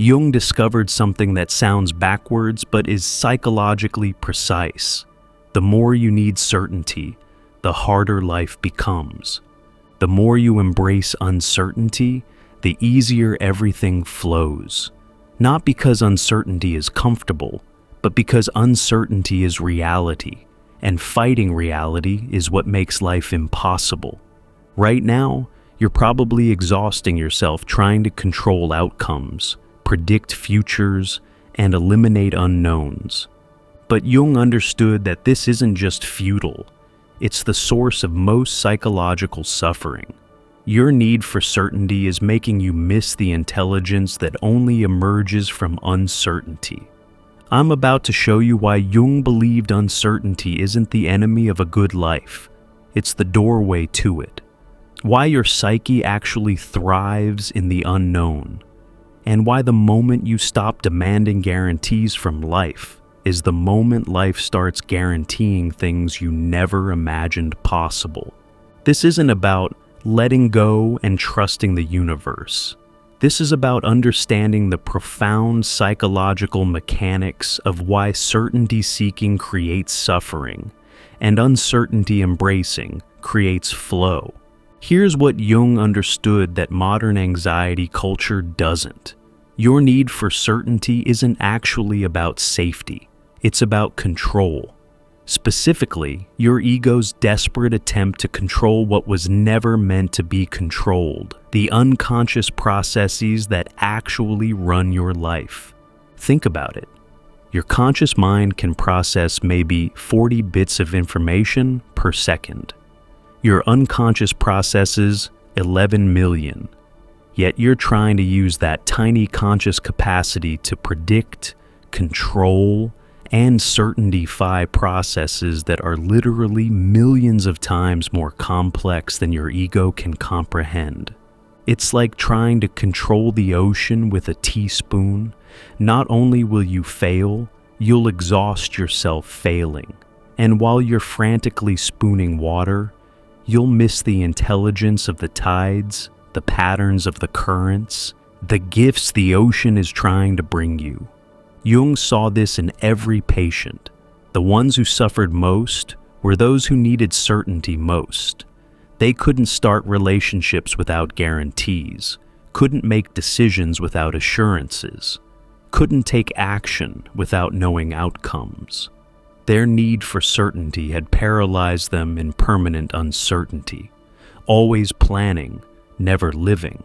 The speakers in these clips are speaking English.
Jung discovered something that sounds backwards but is psychologically precise. The more you need certainty, the harder life becomes. The more you embrace uncertainty, the easier everything flows. Not because uncertainty is comfortable, but because uncertainty is reality, and fighting reality is what makes life impossible. Right now, you're probably exhausting yourself trying to control outcomes, predict futures, and eliminate unknowns. But Jung understood that this isn't just futile, it's the source of most psychological suffering. Your need for certainty is making you miss the intelligence that only emerges from uncertainty. I'm about to show you why Jung believed uncertainty isn't the enemy of a good life, it's the doorway to it. Why your psyche actually thrives in the unknown, and why the moment you stop demanding guarantees from life is the moment life starts guaranteeing things you never imagined possible. This isn't about letting go and trusting the universe. This is about understanding the profound psychological mechanics of why certainty seeking creates suffering, and uncertainty embracing creates flow. Here's what Jung understood that modern anxiety culture doesn't. Your need for certainty isn't actually about safety. It's about control. Specifically, your ego's desperate attempt to control what was never meant to be controlled, the unconscious processes that actually run your life. Think about it. Your conscious mind can process maybe 40 bits of information per second. Your unconscious processes 11 million. Yet you're trying to use that tiny conscious capacity to predict, control, and certaintify processes that are literally millions of times more complex than your ego can comprehend. It's like trying to control the ocean with a teaspoon. Not only will you fail, you'll exhaust yourself failing. And while you're frantically spooning water, you'll miss the intelligence of the tides, the patterns of the currents, the gifts the ocean is trying to bring you. Jung saw this in every patient. The ones who suffered most were those who needed certainty most. They couldn't start relationships without guarantees, couldn't make decisions without assurances, couldn't take action without knowing outcomes. Their need for certainty had paralyzed them in permanent uncertainty, always planning, never living.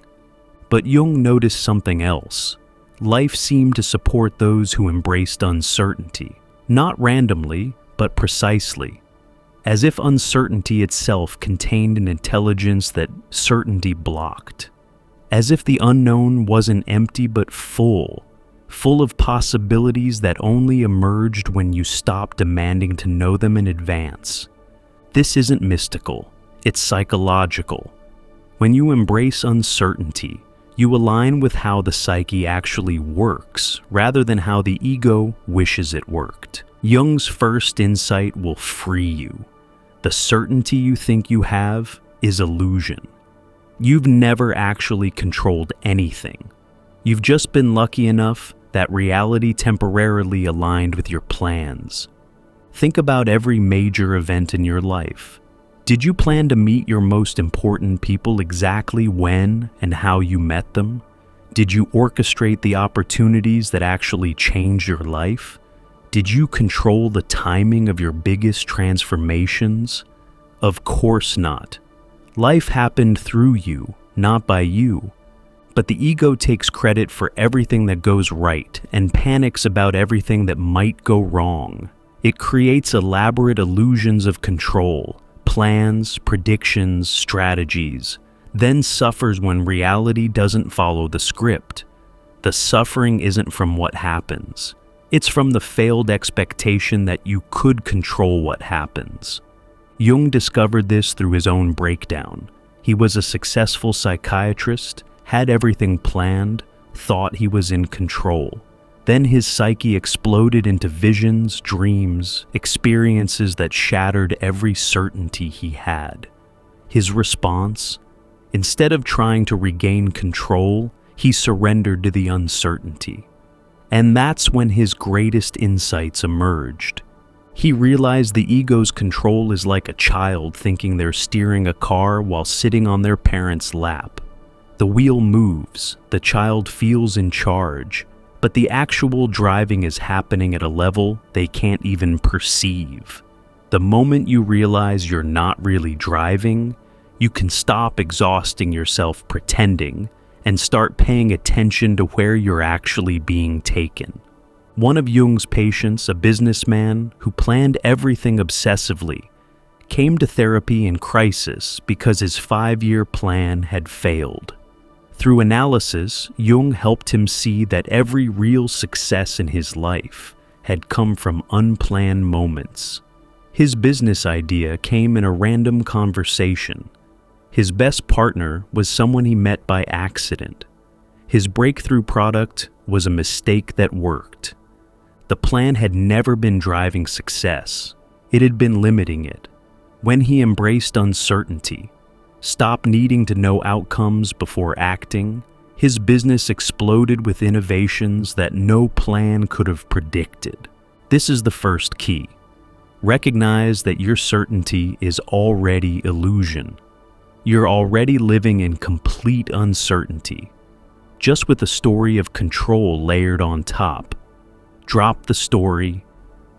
But Jung noticed something else. Life seemed to support those who embraced uncertainty, not randomly, but precisely, as if uncertainty itself contained an intelligence that certainty blocked, as if the unknown wasn't empty but full of possibilities that only emerged when you stopped demanding to know them in advance. This isn't mystical, it's psychological. When you embrace uncertainty, you align with how the psyche actually works, rather than how the ego wishes it worked. Jung's first insight will free you. The certainty you think you have is illusion. You've never actually controlled anything. You've just been lucky enough that reality temporarily aligned with your plans. Think about every major event in your life. Did you plan to meet your most important people exactly when and how you met them? Did you orchestrate the opportunities that actually changed your life? Did you control the timing of your biggest transformations? Of course not. Life happened through you, not by you. But the ego takes credit for everything that goes right and panics about everything that might go wrong. It creates elaborate illusions of control, plans, predictions, strategies, then suffers when reality doesn't follow the script. The suffering isn't from what happens. It's from the failed expectation that you could control what happens. Jung discovered this through his own breakdown. He was a successful psychiatrist, had everything planned, thought he was in control. Then his psyche exploded into visions, dreams, experiences that shattered every certainty he had. His response? Instead of trying to regain control, He surrendered to the uncertainty. And that's when his greatest insights emerged. He realized the ego's control is like a child thinking they're steering a car while sitting on their parents' lap. The wheel moves, the child feels in charge, but the actual driving is happening at a level they can't even perceive. The moment you realize you're not really driving, you can stop exhausting yourself pretending and start paying attention to where you're actually being taken. One of Jung's patients, a businessman who planned everything obsessively, came to therapy in crisis because his 5-year plan had failed. Through analysis, Jung helped him see that every real success in his life had come from unplanned moments. His business idea came in a random conversation. His best partner was someone he met by accident. His breakthrough product was a mistake that worked. The plan had never been driving success. It had been limiting it. When he embraced uncertainty, stopped needing to know outcomes before acting, his business exploded with innovations that no plan could have predicted. This is the first key. Recognize that your certainty is already illusion. You're already living in complete uncertainty, just with a story of control layered on top. Drop the story,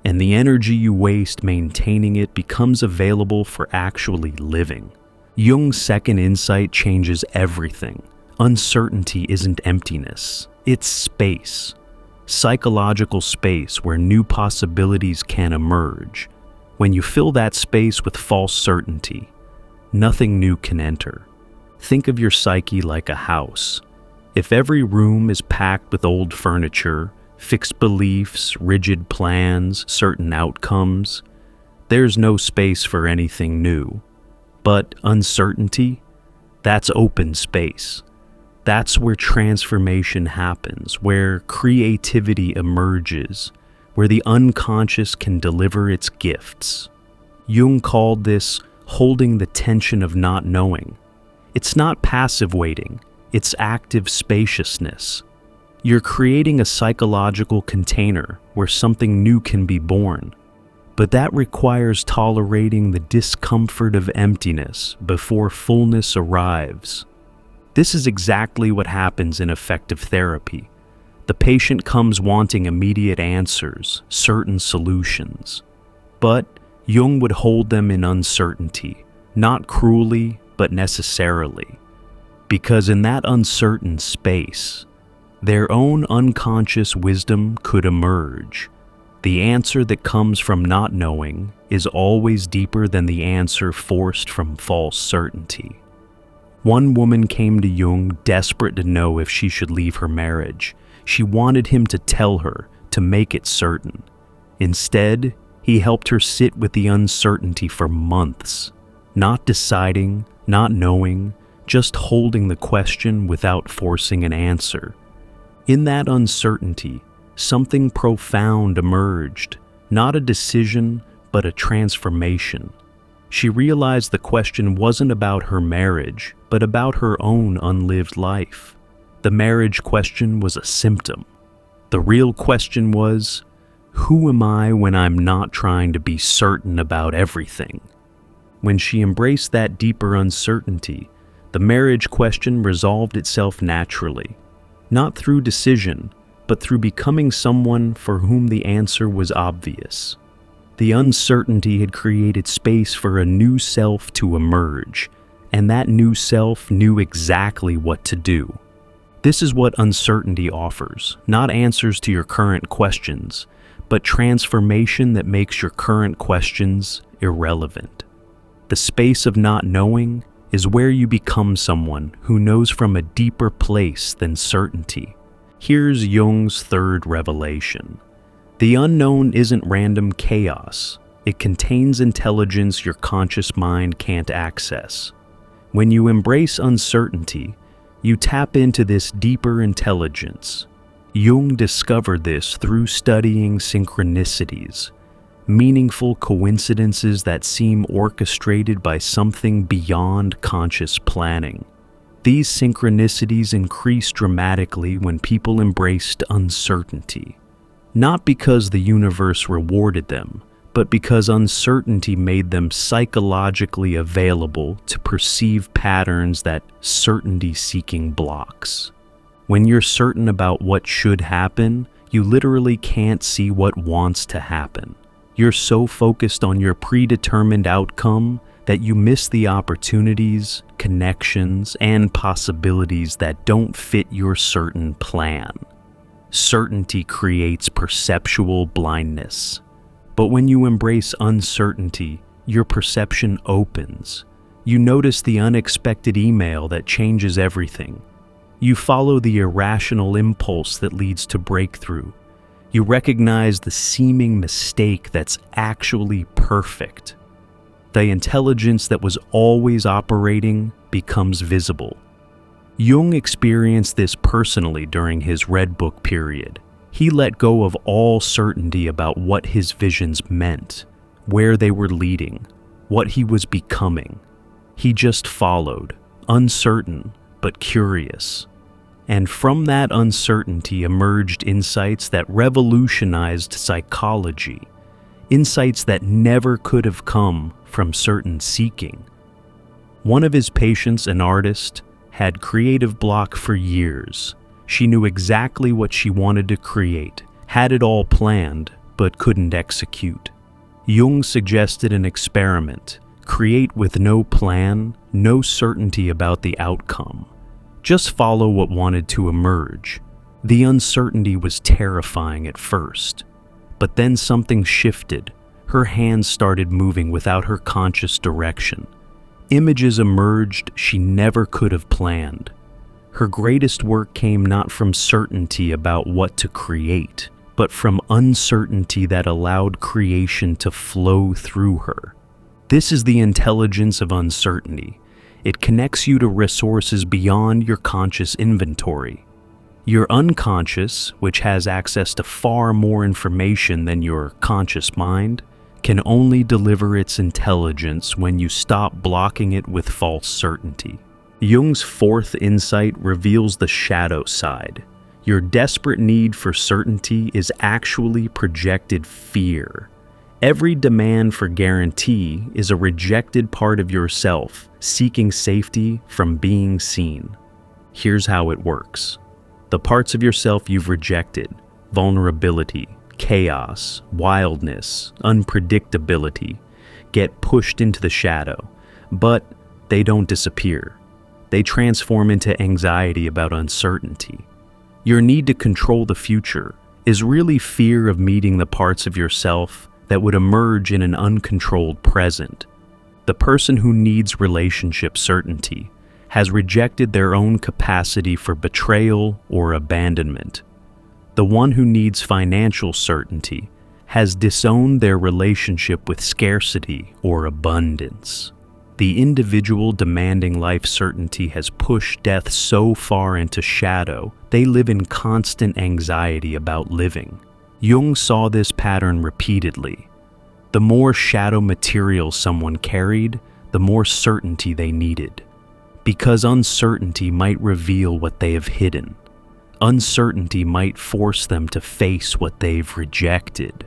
and the energy you waste maintaining it becomes available for actually living. Jung's second insight changes everything. Uncertainty isn't emptiness, it's space. Psychological space where new possibilities can emerge. When you fill that space with false certainty, nothing new can enter. Think of your psyche like a house. If every room is packed with old furniture, fixed beliefs, rigid plans, certain outcomes, there's no space for anything new. But uncertainty, that's open space. That's where transformation happens, where creativity emerges, where the unconscious can deliver its gifts. Jung called this holding the tension of not knowing. It's not passive waiting, it's active spaciousness. You're creating a psychological container where something new can be born. But that requires tolerating the discomfort of emptiness before fullness arrives. This is exactly what happens in effective therapy. The patient comes wanting immediate answers, certain solutions. But Jung would hold them in uncertainty, not cruelly, but necessarily. Because in that uncertain space, their own unconscious wisdom could emerge. The answer that comes from not knowing is always deeper than the answer forced from false certainty. One woman came to Jung desperate to know if she should leave her marriage. She wanted him to tell her, to make it certain. Instead, he helped her sit with the uncertainty for months, not deciding, not knowing, just holding the question without forcing an answer. In that uncertainty, something profound emerged, not a decision, but a transformation. She realized the question wasn't about her marriage, but about her own unlived life. The marriage question was a symptom. The real question was, who am I when I'm not trying to be certain about everything? When she embraced that deeper uncertainty, the marriage question resolved itself naturally, not through decision, but through becoming someone for whom the answer was obvious. The uncertainty had created space for a new self to emerge, and that new self knew exactly what to do. This is what uncertainty offers, not answers to your current questions, but transformation that makes your current questions irrelevant. The space of not knowing is where you become someone who knows from a deeper place than certainty. Here's Jung's third revelation. The unknown isn't random chaos. It contains intelligence your conscious mind can't access. When you embrace uncertainty, you tap into this deeper intelligence. Jung discovered this through studying synchronicities, meaningful coincidences that seem orchestrated by something beyond conscious planning. These synchronicities increased dramatically when people embraced uncertainty, not because the universe rewarded them, but because uncertainty made them psychologically available to perceive patterns that certainty-seeking blocks. When you're certain about what should happen, you literally can't see what wants to happen. You're so focused on your predetermined outcome that you miss the opportunities, connections, and possibilities that don't fit your certain plan. Certainty creates perceptual blindness. But when you embrace uncertainty, your perception opens. You notice the unexpected email that changes everything. You follow the irrational impulse that leads to breakthrough. You recognize the seeming mistake that's actually perfect. The intelligence that was always operating becomes visible. Jung experienced this personally during his Red Book period. He let go of all certainty about what his visions meant, where they were leading, what he was becoming. He just followed, uncertain but curious. And from that uncertainty emerged insights that revolutionized psychology, insights that never could have come from certain seeking. One of his patients, an artist, had creative block for years. She knew exactly what she wanted to create, had it all planned, but couldn't execute. Jung suggested an experiment: create with no plan, no certainty about the outcome. Just follow what wanted to emerge. The uncertainty was terrifying at first, but then something shifted. Her hands started moving without her conscious direction. Images emerged she never could have planned. Her greatest work came not from certainty about what to create, but from uncertainty that allowed creation to flow through her. This is the intelligence of uncertainty. It connects you to resources beyond your conscious inventory. Your unconscious, which has access to far more information than your conscious mind, can only deliver its intelligence when you stop blocking it with false certainty. Jung's fourth insight reveals the shadow side. Your desperate need for certainty is actually projected fear. Every demand for guarantee is a rejected part of yourself, seeking safety from being seen. Here's how it works. The parts of yourself you've rejected: vulnerability, chaos, wildness, unpredictability, get pushed into the shadow, but they don't disappear. They transform into anxiety about uncertainty. Your need to control the future is really fear of meeting the parts of yourself that would emerge in an uncontrolled present. The person who needs relationship certainty has rejected their own capacity for betrayal or abandonment. The one who needs financial certainty has disowned their relationship with scarcity or abundance. The individual demanding life certainty has pushed death so far into shadow, they live in constant anxiety about living. Jung saw this pattern repeatedly. The more shadow material someone carried, the more certainty they needed. Because uncertainty might reveal what they have hidden. Uncertainty might force them to face what they've rejected.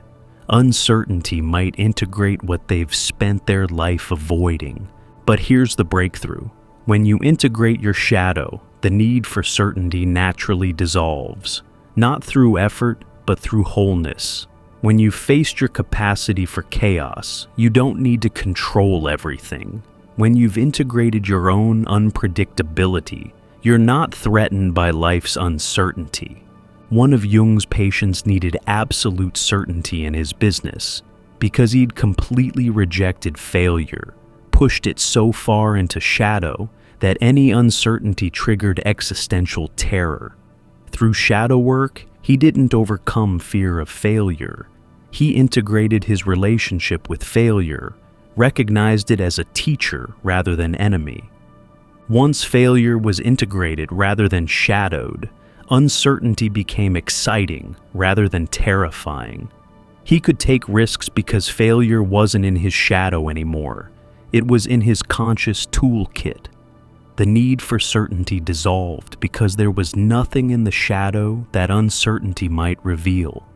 Uncertainty might integrate what they've spent their life avoiding. But here's the breakthrough. When you integrate your shadow, the need for certainty naturally dissolves. Not through effort, but through wholeness. When you've faced your capacity for chaos, you don't need to control everything. When you've integrated your own unpredictability, you're not threatened by life's uncertainty. One of Jung's patients needed absolute certainty in his business because he'd completely rejected failure, pushed it so far into shadow that any uncertainty triggered existential terror. Through shadow work, he didn't overcome fear of failure. He integrated his relationship with failure, recognized it as a teacher rather than enemy. Once failure was integrated rather than shadowed, uncertainty became exciting rather than terrifying. He could take risks because failure wasn't in his shadow anymore. It was in his conscious toolkit. The need for certainty dissolved because there was nothing in the shadow that uncertainty might reveal.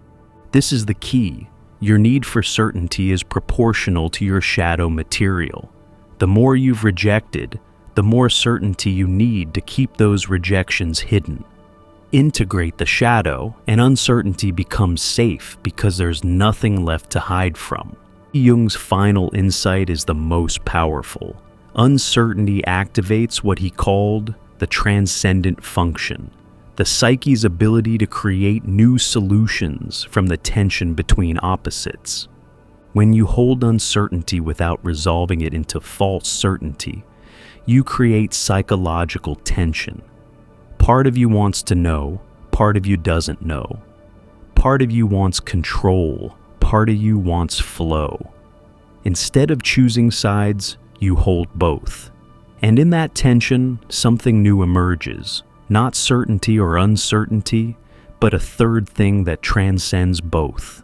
This is the key. Your need for certainty is proportional to your shadow material. The more you've rejected, the more certainty you need to keep those rejections hidden. Integrate the shadow, and uncertainty becomes safe because there's nothing left to hide from. Jung's final insight is the most powerful. Uncertainty activates what he called the transcendent function, the psyche's ability to create new solutions from the tension between opposites. When you hold uncertainty without resolving it into false certainty, you create psychological tension. Part of you wants to know, part of you doesn't know. Part of you wants control, part of you wants flow. Instead of choosing sides, you hold both. And in that tension, something new emerges. Not certainty or uncertainty, but a third thing that transcends both.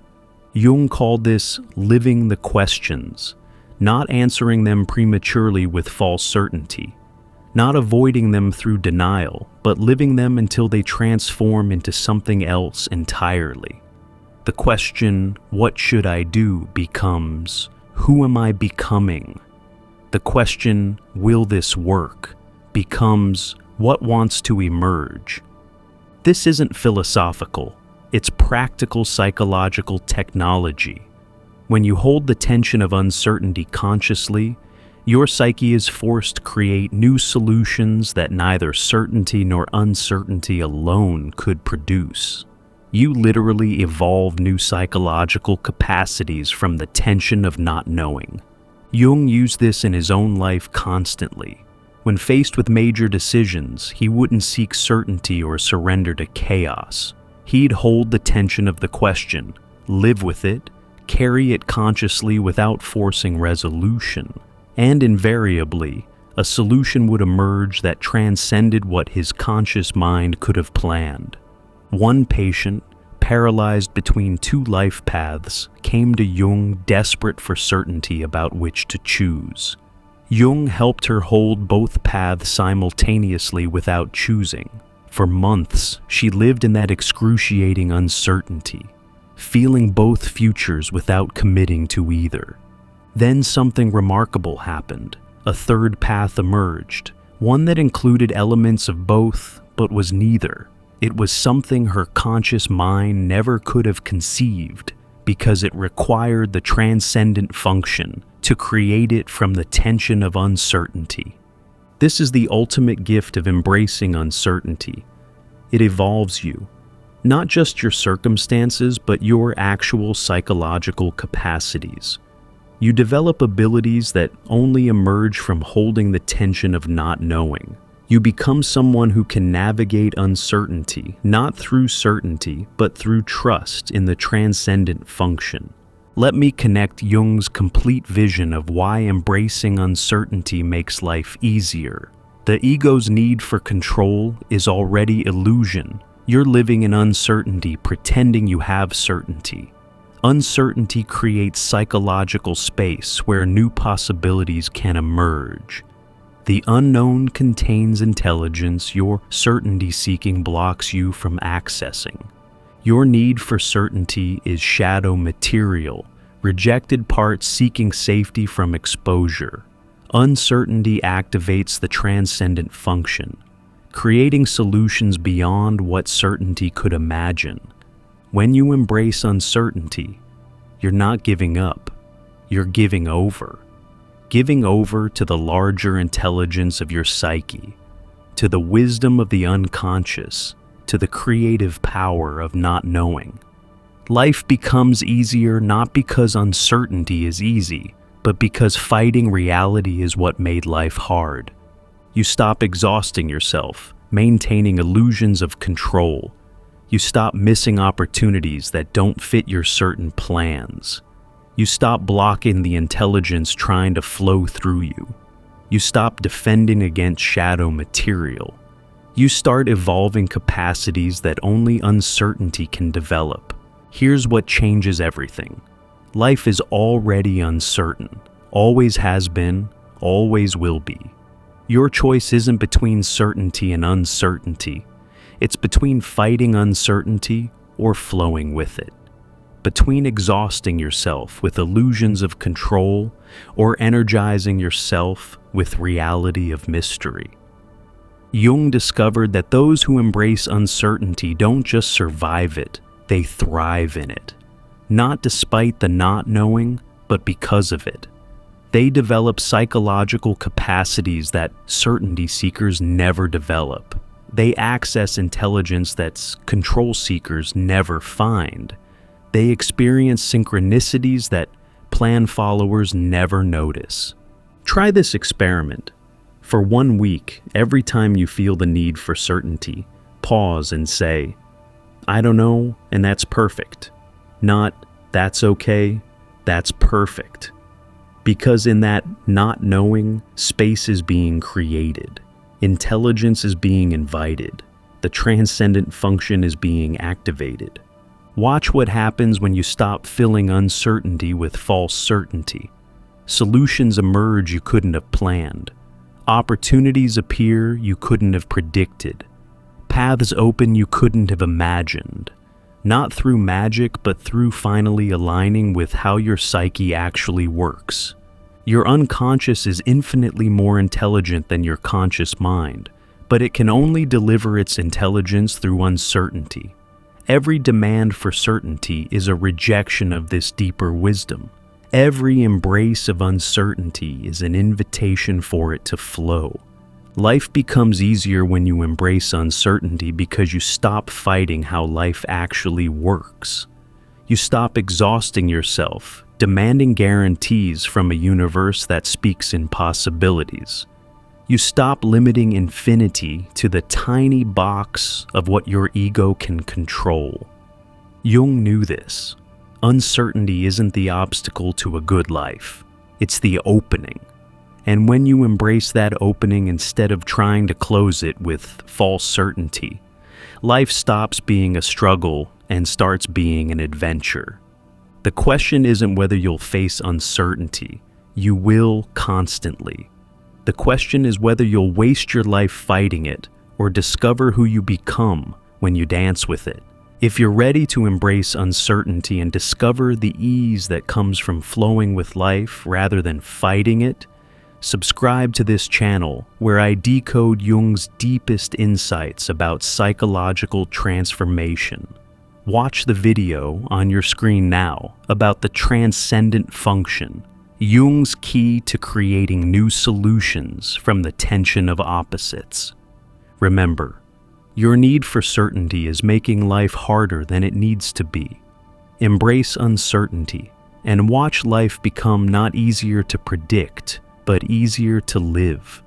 Jung called this living the questions, not answering them prematurely with false certainty, not avoiding them through denial, but living them until they transform into something else entirely. The question, what should I do, becomes, who am I becoming? The question, will this work, becomes, what wants to emerge? This isn't philosophical, it's practical psychological technology. When you hold the tension of uncertainty consciously, your psyche is forced to create new solutions that neither certainty nor uncertainty alone could produce. You literally evolve new psychological capacities from the tension of not knowing. Jung used this in his own life constantly. When faced with major decisions, he wouldn't seek certainty or surrender to chaos. He'd hold the tension of the question, live with it, carry it consciously without forcing resolution, and invariably, a solution would emerge that transcended what his conscious mind could have planned. One patient, paralyzed between two life paths, came to Jung desperate for certainty about which to choose. Jung helped her hold both paths simultaneously without choosing. For months, she lived in that excruciating uncertainty, feeling both futures without committing to either. Then something remarkable happened. A third path emerged, one that included elements of both, but was neither. It was something her conscious mind never could have conceived, because it required the transcendent function to create it from the tension of uncertainty. This is the ultimate gift of embracing uncertainty. It evolves you, not just your circumstances, but your actual psychological capacities. You develop abilities that only emerge from holding the tension of not knowing. You become someone who can navigate uncertainty, not through certainty, but through trust in the transcendent function. Let me connect Jung's complete vision of why embracing uncertainty makes life easier. The ego's need for control is already illusion. You're living in uncertainty, pretending you have certainty. Uncertainty creates psychological space where new possibilities can emerge. The unknown contains intelligence your certainty-seeking blocks you from accessing. Your need for certainty is shadow material, rejected parts seeking safety from exposure. Uncertainty activates the transcendent function, creating solutions beyond what certainty could imagine. When you embrace uncertainty, you're not giving up, you're giving over. Giving over to the larger intelligence of your psyche, to the wisdom of the unconscious, to the creative power of not knowing. Life becomes easier not because uncertainty is easy, but because fighting reality is what made life hard. You stop exhausting yourself, maintaining illusions of control. You stop missing opportunities that don't fit your certain plans. You stop blocking the intelligence trying to flow through you. You stop defending against shadow material. You start evolving capacities that only uncertainty can develop. Here's what changes everything. Life is already uncertain, always has been, always will be. Your choice isn't between certainty and uncertainty. It's between fighting uncertainty or flowing with it. Between exhausting yourself with illusions of control or energizing yourself with reality of mystery. Jung discovered that those who embrace uncertainty don't just survive it, they thrive in it. Not despite the not knowing, but because of it. They develop psychological capacities that certainty seekers never develop. They access intelligence that control seekers never find. They experience synchronicities that plan followers never notice. Try this experiment. For 1 week, every time you feel the need for certainty, pause and say, "I don't know, and that's perfect." Not, "That's okay, that's perfect." Because in that not knowing, space is being created. Intelligence is being invited. The transcendent function is being activated. Watch what happens when you stop filling uncertainty with false certainty. Solutions emerge you couldn't have planned. Opportunities appear you couldn't have predicted. Paths open you couldn't have imagined. Not through magic, but through finally aligning with how your psyche actually works. Your unconscious is infinitely more intelligent than your conscious mind, but it can only deliver its intelligence through uncertainty. Every demand for certainty is a rejection of this deeper wisdom. Every embrace of uncertainty is an invitation for it to flow. Life becomes easier when you embrace uncertainty because you stop fighting how life actually works. You stop exhausting yourself, demanding guarantees from a universe that speaks in possibilities. You stop limiting infinity to the tiny box of what your ego can control. Jung knew this. Uncertainty isn't the obstacle to a good life. It's the opening. And when you embrace that opening instead of trying to close it with false certainty, life stops being a struggle and starts being an adventure. The question isn't whether you'll face uncertainty. You will constantly. The question is whether you'll waste your life fighting it or discover who you become when you dance with it. If you're ready to embrace uncertainty and discover the ease that comes from flowing with life rather than fighting it, subscribe to this channel where I decode Jung's deepest insights about psychological transformation. Watch the video on your screen now about the transcendent function, Jung's key to creating new solutions from the tension of opposites. Remember, your need for certainty is making life harder than it needs to be. Embrace uncertainty and watch life become not easier to predict, but easier to live.